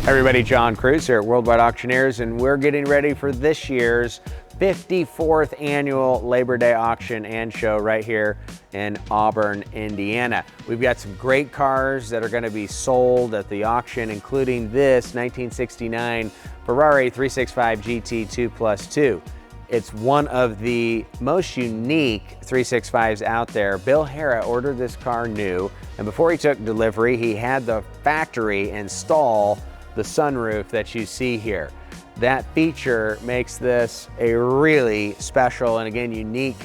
Everybody, John Cruz here at Worldwide Auctioneers, and we're getting ready for this year's 54th annual Labor Day auction and show right here in Auburn, Indiana. We've got some great cars that are going to be sold at the auction, including this 1969 Ferrari 365 GT 2+2. It's one of the most unique 365s out there. Bill Harrah ordered this car new, and before he took delivery, he had the factory install the sunroof that you see here. That feature makes this a really special and, again, unique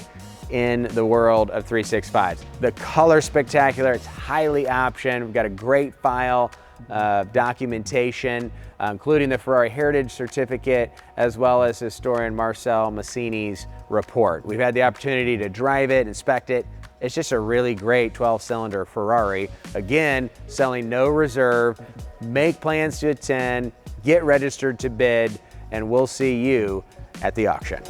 in the world of 365s. The color's spectacular, it's highly optioned. We've got a great file of documentation, including the Ferrari Heritage Certificate, as well as historian Marcel Massini's report. We've had the opportunity to drive it, inspect it. It's just a really great 12-cylinder Ferrari. Again, selling no reserve. Make plans to attend, get registered to bid, and we'll see you at the auction.